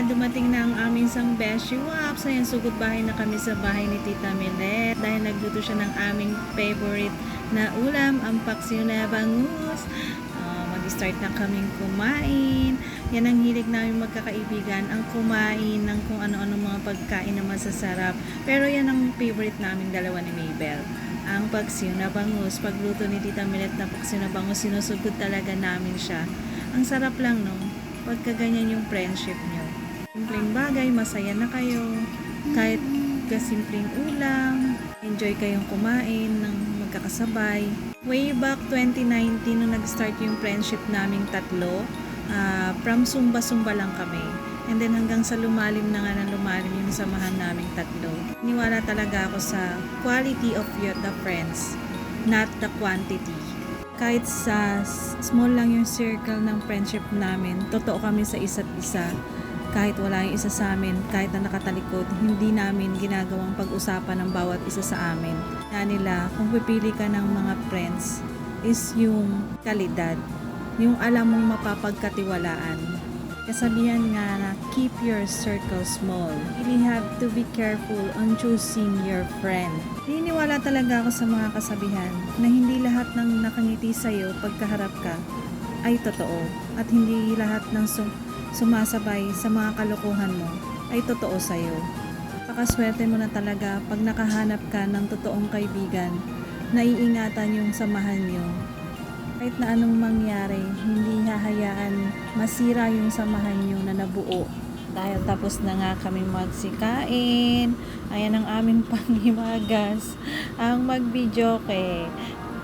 dumating na ang aming sang Beshi Waps. Ayan, sugod bahay na kami sa bahay ni Tita Milet. Dahil nagluto siya ng aming favorite na ulam, ang paksiw na bangus. Mag-start na kaming kumain. Yan ang hilig namin magkakaibigan, ang kumain ng kung ano-ano mga pagkain na masasarap. Pero yan ang favorite namin dalawa ni Mabel. Ang paksiw na bangus. Pagluto ni Tita Milet na paksiw na bangus, sinusugod talaga namin siya. Ang sarap lang, no? Pagka ganyan yung friendship nyo. Simpleng bagay, masaya na kayo. Kahit kasimpleng ulam, enjoy kayong kumain ng magkakasabay. Way back 2019, nung nag-start yung friendship naming tatlo, from Sumba-Sumba lang kami. And then hanggang sa lumalim na nga ng lumalim yung samahan naming tatlo. Niwala talaga ako sa quality of the friends, not the quantity. Kahit sa small lang yung circle ng friendship namin, totoo kami sa isa't isa. Kahit wala yung isa sa amin, kahit na nakatalikod, hindi namin ginagawang pag-usapan ng bawat isa sa amin. Kaya nila, kung pipili ka ng mga friends, is yung kalidad. Yung alam mong mapapagkatiwalaan. Kasabihan nga na keep your circle small. You really have to be careful on choosing your friend. Naniniwala talaga ako sa mga kasabihan na hindi lahat ng nakangiti sa'yo pagkaharap ka ay totoo. At hindi lahat ng sumasabay sa mga kalokohan mo ay totoo sa'yo. Pakaswerte mo na talaga pag nakahanap ka ng totoong kaibigan na iingatan yung samahan nyo. Kahit na anong mangyari, hindi hahayaan masira yung samahan nyo na nabuo. Dahil tapos na nga kami magsikain. Ayan ang aming panghimagas. Ang magbidyoke.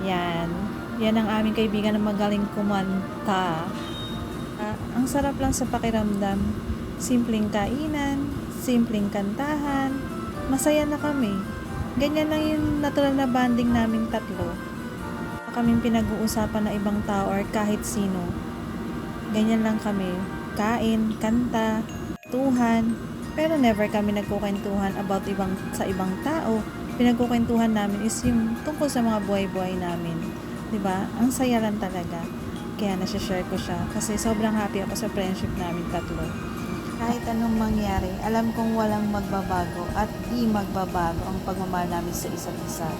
Yan. Yan ang aming kaibigan na magaling kumanta. Ang sarap lang sa pakiramdam. Simpleng kainan, simpleng kantahan. Masaya na kami. Ganyan lang yung natural na bonding naming tatlo. Kaming pinag-uusapan na ibang tao or kahit sino. Ganyan lang kami. Kain, kanta, tuhan. Pero never kami nagkukwentuhan about sa ibang tao. Pinagkukwentuhan namin is yung tungkol sa mga buhay-buhay namin. 'Di ba? Ang saya lang talaga. Kaya nasi-share ko siya kasi sobrang happy ako sa friendship namin tatlo. Kahit anong mangyari, alam kong walang magbabago at di magbabago ang pagmamahal namin sa isa't isa.